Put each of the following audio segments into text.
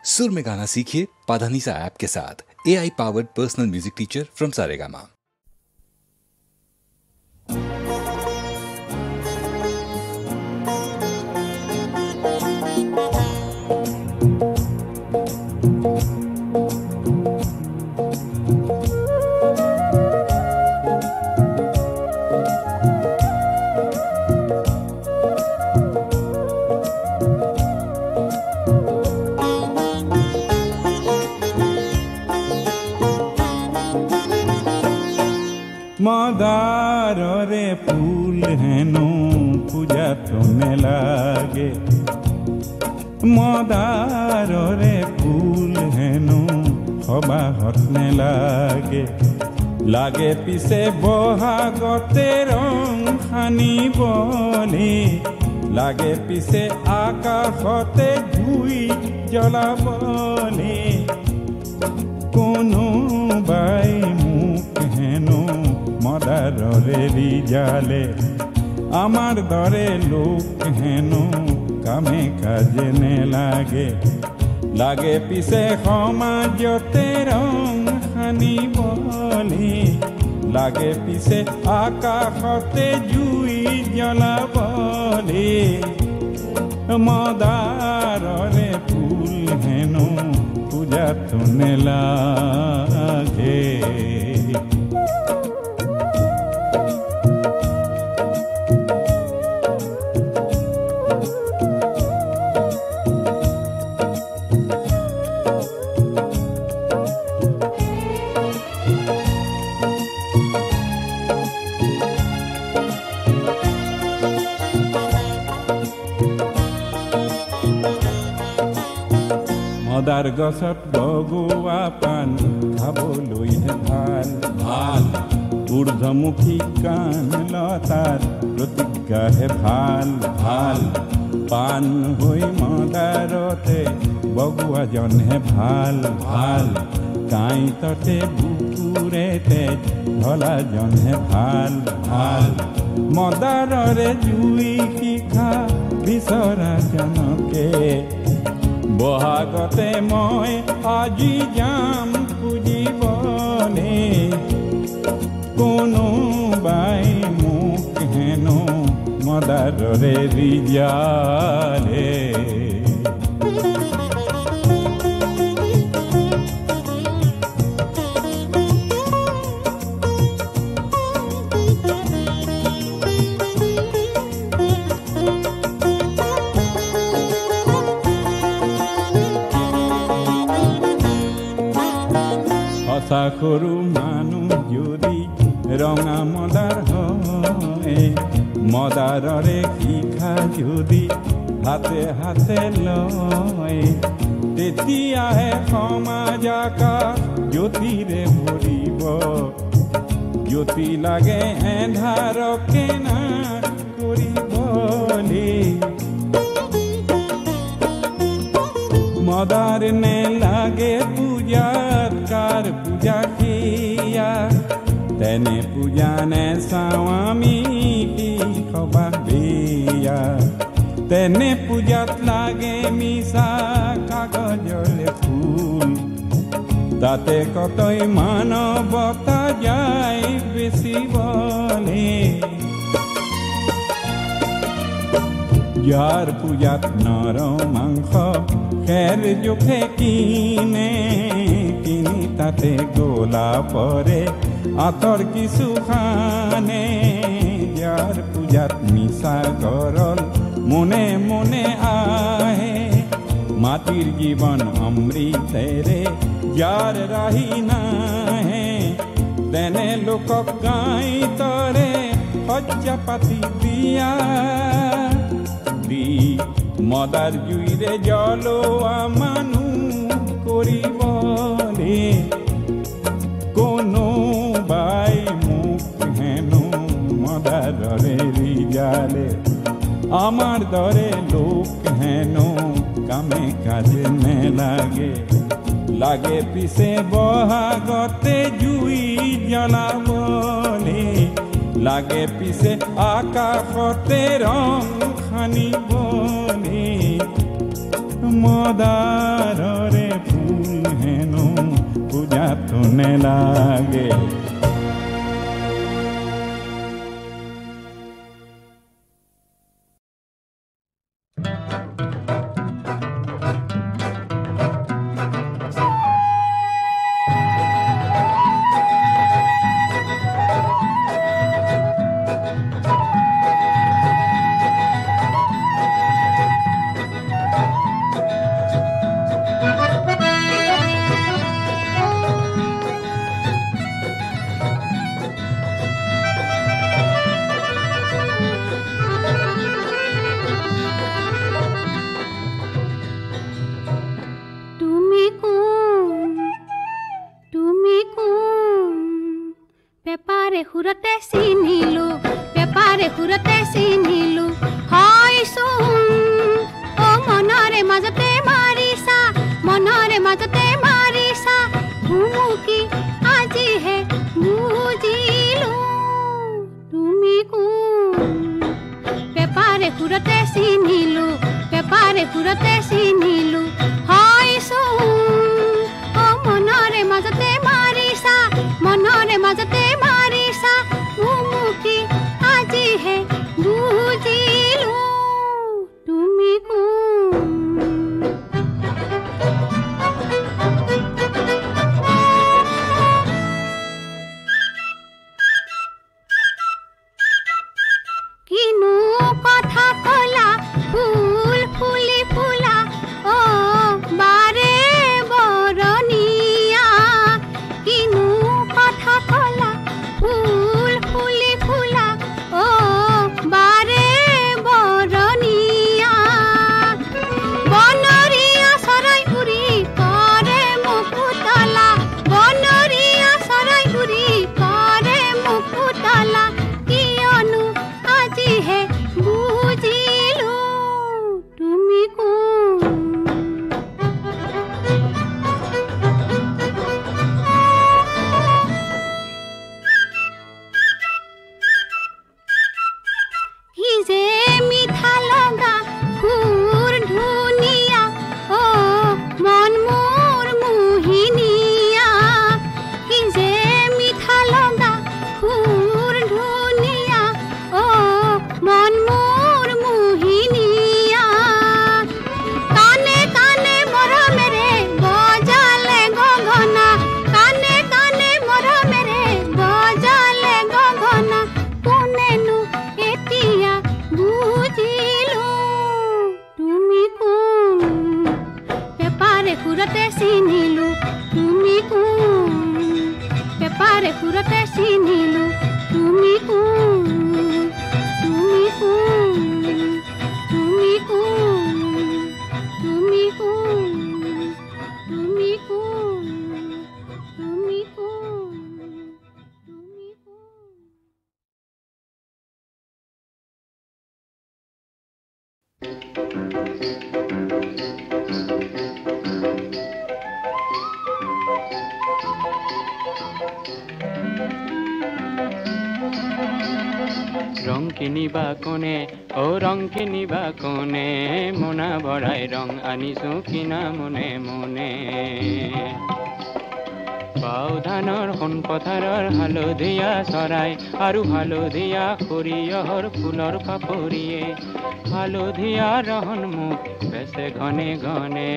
सुर में गाना सीखिए पाधानीसा ऐप के साथ। AI powered personal music teacher from Saregama. मदारे फूल हेनु पूजा तुने लागे, मदारे फूल हेनु हवा हटने लागे, लागे पिसे बहागते रंग खानी बोली, लागे पिसे आकाशते जुई जला बोली, कोनो बाई मुख हेनु मदारे रिजाले, आमार दरे लोक हेनु कामे काजे ने लागे, लागे पिसे समाजते रंग खानी बोली, लागे पिसे आकाशते जुई जला बोली, मदारे फूल हेनु पूजा तुने लागे। মদার গছত বগুয়া পান খাবলৈহে ভাল ভাল, ঊৰ্ধ্বমুখী কাণ লতাৰ প্ৰতিজ্ঞাহে ভাল ভাল, পান হৈ মদাৰতে বগুৱাজনহে ভাল ভাল, কাঁইততে বুকুৰেতে ঢলাজনহে ভাল ভাল, মদাৰৰে জুই শিখা বিচৰা জনকে, বহাগতে মই আজি যাম খুজিবলে, কোনো বাই মোক হেনো মদাৰৰে ৰিজালে। সৰু মানুহ যদি ৰঙা মদাৰ হয়, মদাৰৰে শিখা যদি হাতে হাতে লয়, তেতিয়াহে সমাজ আকাশ জ্যোতিৰে ভৰিব, জ্যোতি লাগে এন্ধাৰকে নাশ কৰিবলে, মদাৰ নে লাগে পূজাত কাৰ পূজা কিয়া, তেনে পূজা নে চাওঁ আমি কি খবা বিয়া, তেনে পূজাত লাগে মিছা কাগজলে ফুল, তাতে কতই মানৱতা যায় বেচিবলে, যাৰ পূজাত নৰ মাংস খেৰ জোখে কিনে, কিনি তাতে গোলা পৰে আঁতৰ কিছু খানে, যাৰ পূজাত মিছা গৰল মনে মনে আহে, মাটিৰ জীৱন অমৃতেৰে যাৰ ৰাহি নাহে, তেনে লোকক কাঁইতৰে সজ্জা পাতি দিয়া দি, মদাৰ জুইৰে জ্বলোৱা মানুহ কৰিবলে, কোনো বাই মোক হেনো মদাৰৰে ৰিজালে, আমাৰ দৰে লোক হেনো কামে কাজে নেলাগে, লাগে পিছে বহাগতে জুই জ্বলাবলে, লাগে পিছে আকাশতে ৰং খানিবলে, মদাৰৰে নেলাগে কিনিবা কোনে ও ৰং কিনিবা কোনে মোনা ভৰাই ৰং আনিছো কিনা মনে মনে বাও ধানৰ সোণ পথাৰৰ হালধীয়া চৰাই আৰু হালধীয়া সৰিয়হৰ ফুলৰ পাপৰিয়ে হালধীয়া ৰহন মুখ বেচে ঘনে ঘনে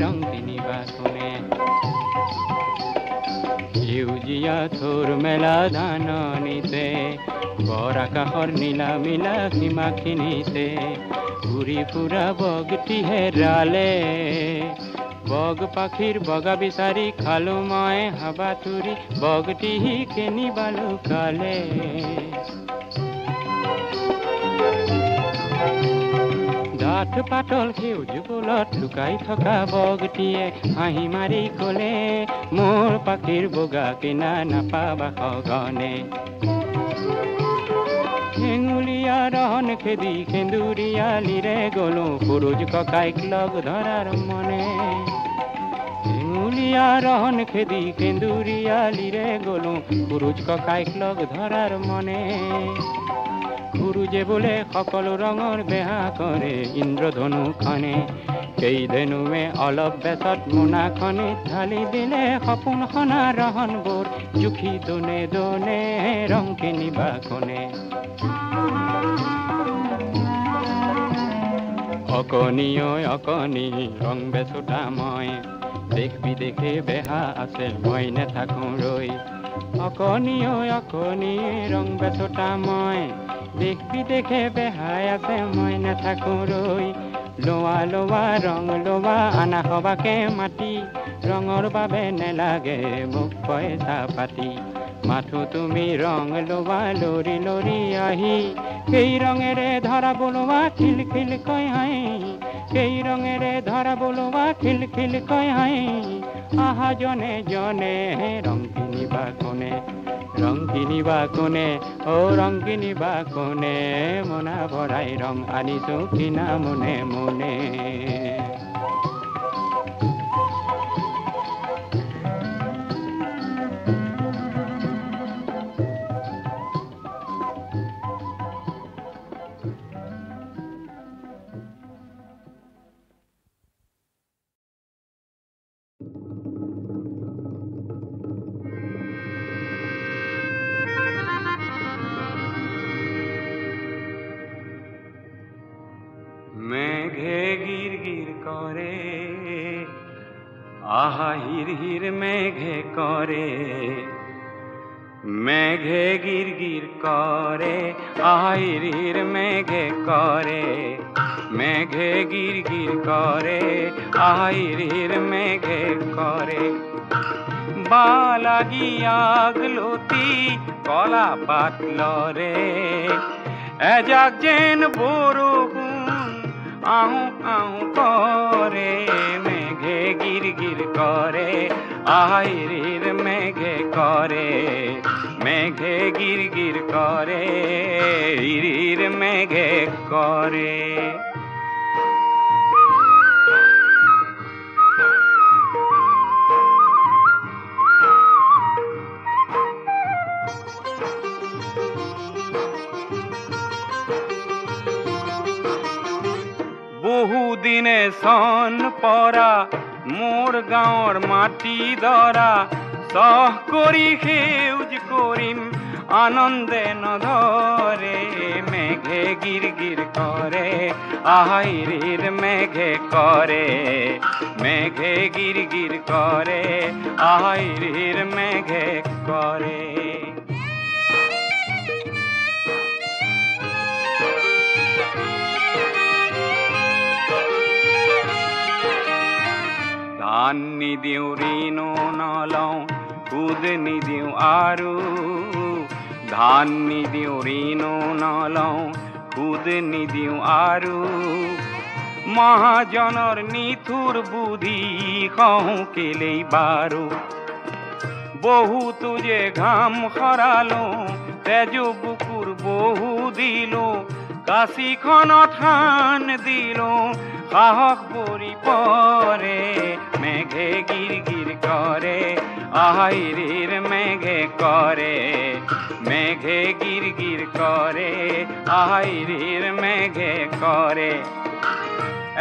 ৰং কিনিবা কোনে সেউজীয়া থোৰ মেলা ধাননিতে বৰ আকাশৰ নীলা মিলা সীমাখিনিতে ঘূৰি ফুৰা বগটি হেৰালে বগ পাখিৰ বগা বিচাৰি খালো মই হাবাথুৰি বগটি কিনিবা লুকালে ডাঠ পাতল সেউজ ফুলত লুকাই থকা বগটিয়ে হাঁহি মাৰি কলে মোৰ পাখিৰ বগা কিনা নাপাবা সঘনে হেঙুলীয়া ৰহন খেদি সেন্দুৰীয়ালিৰে গলো সূৰুজ ককাইক লগ ধৰাৰ মনে হেঙুলীয়া ৰহন খেদি সেন্দুৰীয়ালিৰে গলো সূৰুজ ককাইক লগ ধৰাৰ মনে সূৰুজে বোলে সকলো ৰঙৰ বেহা কৰে ইন্দ্ৰধনুখনে কেইদিনুৱে অলপ বেচত মোনাখনিত ঢালি দিলে সপোনখনা ৰহনবোৰ জুখি দোনে দোনে ৰং কিনিবা কোনে অকণি ঐ অকণি ৰং বেচোতা মই দেশ বিদেশে বেহা আছে মই নেথাকোঁ ৰৈ অকণি ঐ অকণি ৰং বেচোতা মই দেশ বিদেশে বেহাই আছে মই নেথাকোঁ ৰৈ লোৱা লোৱা ৰং লোৱা আনা সবাকে মাতি ৰঙৰ বাবে নেলাগে মোক পইচা পাতি মাথো তুমি ৰং লোৱা লৰি লৰি আহি সেই ৰঙেৰে ধৰা বোলোৱা খিল খিল কৈ হাঁহি সেই ৰঙেৰে ধৰা বোলোৱা খিল খিল কৈ হাঁহি আহা জনে জনে ৰং কিনিবা কোনে ৰং কিনিবা কোনে অ ৰং কিনিবা কোনে মোনা ভৰাই ৰং আনিছো কিনা মনে মনে মেঘে গির গির করে আহা হির হির মেঘে করে মেঘে গির গির করে আহা হির হির মেঘে করে মেঘে গির গির করে আহা হির হির মেঘে করে বালাগি আগলতি কলা পাতল রে এজাক যেন বরগুন আহু আহু করে মেঘে গির গির করে আহির মেঘে করে মেঘে গির গির করে হির মেঘে করে বহুদিনে সন পরা মোর গাঁৱৰ মাটি দৰা সহ কৰি সেউজ কৰিম আনন্দে নধৰে মেঘে গিৰ গিৰ কৰে আহিৰ মেঘে কৰে মেঘে গিৰ গিৰ কৰে আহিৰ মেঘে কৰে ধান নিদিওঁ ঋণো নলওঁ সুদ নিদিওঁ আৰু ধান নিদিওঁ ঋণো নলওঁ সুদ নিদিওঁ আৰু মহাজনৰ নিঠুৰ বুদ্ধি কওঁ কেলেই বাৰু বহুতো যে ঘাম সৰালো তেজ বুকুৰ বহু দিলো কাশীখনত ধান দিলো সাহস পৰি পৰে মেঘে গিৰ গিৰ কৰে আহিৰ মেঘে কৰে মেঘে গিৰ গিৰ কৰে আহিৰ মেঘে কৰে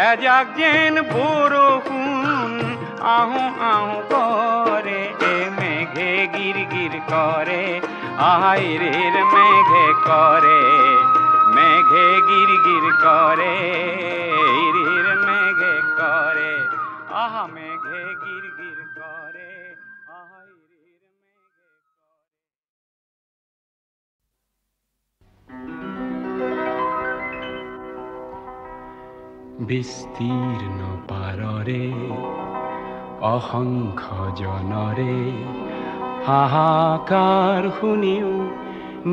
এজাক যেন বৰষুণ আহো আহো কৰে মেঘে গিৰ গিৰ কৰে আহিৰ মেঘে কৰে মেঘে গিৰ গিৰ কৰে হিৰ মেঘে কৰে আহা মেঘে গিৰ গিৰ কৰে আহা হিৰ মেঘে কৰে বিস্তীৰ্ণ পাৰৰে অসংখ্য জনৰে হাহাকাৰ শুনিও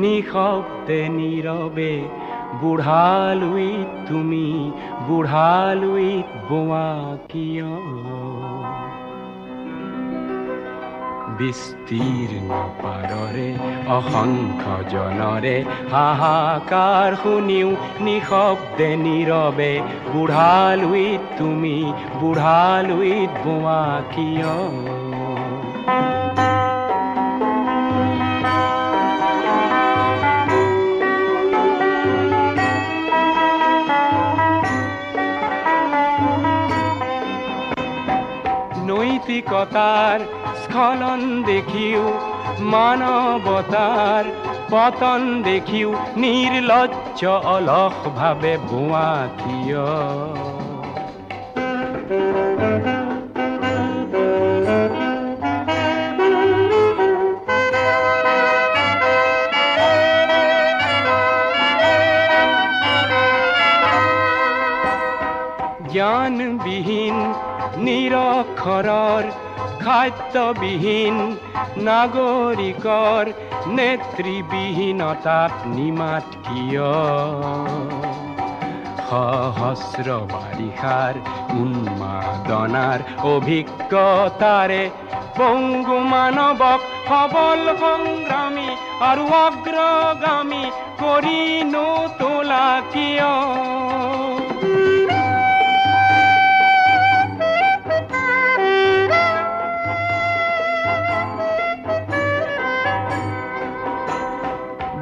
নিশব্দে নীৰৱে বুঢ়ালুইত তুমি বুঢ়ালুইত বোৱা কিয় বিস্তীৰ্ণ পাৰৰে অসংখ্য জনৰে হাহাকাৰ শুনিও নিশব্দে নীৰৱে বুঢ়ালুইত তুমি বুঢ়ালুইত বোৱা কিয় নৈতিকতাৰ স্খলন দেখিও মানবতাৰ পতন দেখিও নিৰ্লজ্জ অলস ভাবে বোৱা কিয় জ্ঞানবিহীন নিৰক্ষৰৰ খাদ্যবিহীন নাগৰিকৰ নেতৃবিহীনতাত নিমাত কিয় সহস্ৰ বাৰিষাৰ উন্মাদনাৰ অভিজ্ঞতাৰে পংগু মানৱক সবল সংগ্ৰামী আৰু অগ্ৰগামী কৰি নোতোলা কিয়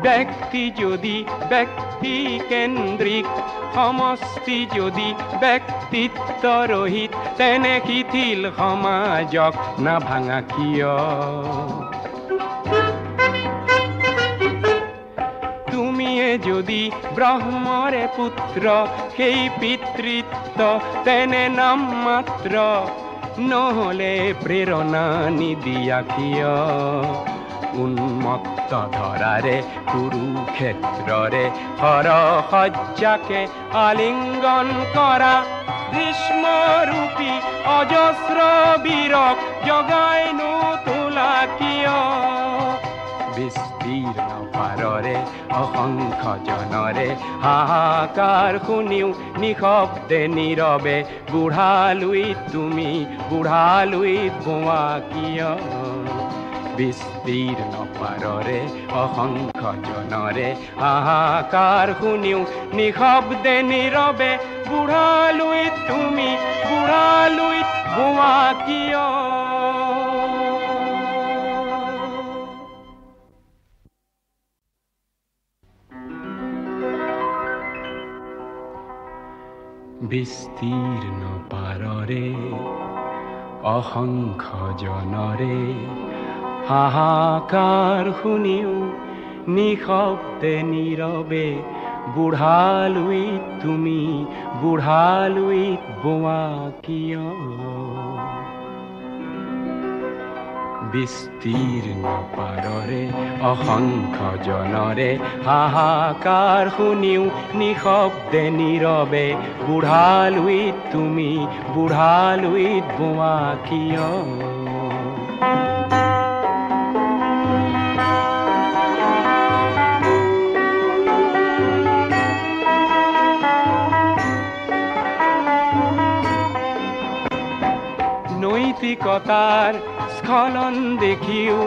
ব্যক্তি যদি ব্যক্তি কেন্দ্ৰিক সমষ্টি যদি ব্যক্তিত্ব ৰহিত তেনে শিথিল সমাজক না ভাঙা কিয় তুমিয়ে যদি ব্ৰহ্মৰে পুত্ৰ সেই পিতৃত্ব তেনে নাম মাত্ৰ নহলে প্ৰেৰণা নিদিয়া কিয় উন্মত্ত ধৰাৰে কুৰুক্ষেত্ৰৰে হৰসজ্জাকে আলিংগন কৰা ভীষ্মৰূপী অজস্ৰ বীৰক জগাই নোতোলা কিয় বিস্তীৰ্ণ পাৰৰে অসংখ্য জনৰে হাহাকাৰ শুনিও নিশব্দে নীৰৱে বুঢ়ালুইত তুমি বুঢ়ালুইত বোৱা কিয় বিস্তীৰ্ণ পাৰৰে অসংখ্য জনৰে হাহাকাৰ শুনিও নিশব্দে নীৰৱে বুঢ়ালুইত তুমি বুঢ়ালুইত বোৱা কিয় বিস্তীৰ্ণ পাৰৰে অসংখ্য জনৰে হাহাকাৰ শুনিও নিশব্দে নীৰৱে বুঢ়ালুইত তুমি বুঢ়ালুইত বোৱা কিয় বিস্তীৰ্ণ পাৰৰে অসংখ্য জনৰে হাহাকাৰ শুনিও নিশব্দে নীৰৱে বুঢ়ালুইত তুমি বুঢ়ালুইত বোৱা কিয় নৈতিকতাৰ স্খলন দেখিও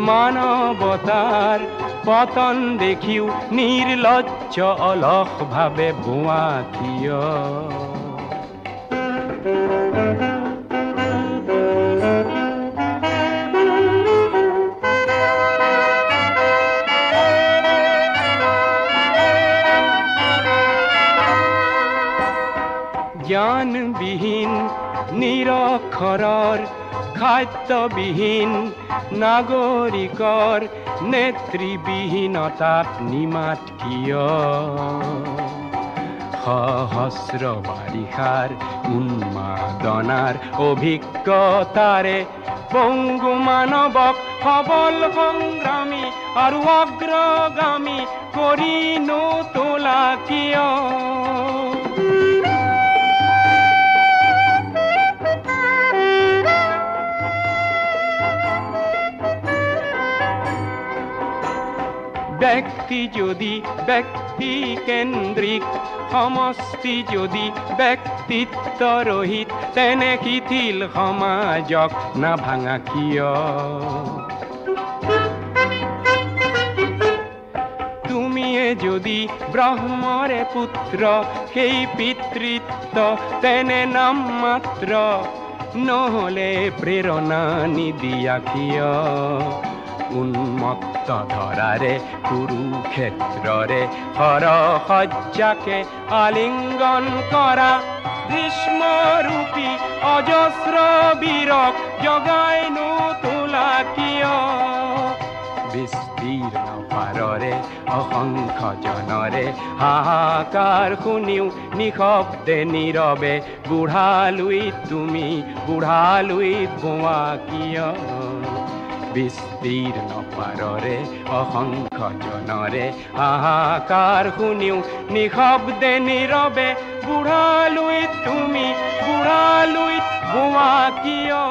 মানৱতাৰ পতন দেখিও নিৰ্লজ্জ অলস ভাবে বোৱা কিয় জ্ঞানবিহীন নিৰক্ষৰৰ খাদ্যবিহীন নাগৰিকৰ নেতৃবিহীনতাত নিমাত কিয় সহস্ৰ বাৰিষাৰ উন্মাদনাৰ অভিজ্ঞতাৰে পংগু মানৱক সবল সংগ্ৰামী আৰু অগ্ৰগামী কৰি নোতোলা কিয় ব্যক্তি যদি ব্যক্তি কেন্দ্ৰিক সমষ্টি যদি ব্যক্তিত্ব ৰহিত তেনে শিথিল সমাজক না ভাঙা কিয় তুমিয়ে যদি ব্ৰহ্মৰে পুত্ৰ সেই পিতৃত্ব তেনে নাম মাত্ৰ নহলে প্ৰেৰণা নিদিয়া কিয় উন্মত্ত ধৰাৰে কুৰুক্ষেত্ৰৰে হৰসজ্জাকে আলিংগন কৰা ভীষ্মৰূপী অজস্ৰ বীৰক জগাই নোতোলা কিয় বিস্তীৰ্ণ পাৰৰে অসংখ্য জনৰে হাহাকাৰ শুনিও নিশব্দে নীৰৱে বুঢ়ালুইত তুমি বুঢ়ালুইত বোৱা কিয় বিস্তীৰ্ণ পাৰৰে অসংখ্য জনৰে হাহাকাৰ শুনিও নিশব্দে নীৰৱে বুঢ়ালুইত তুমি বুঢ়ালুইত বোৱা কিয়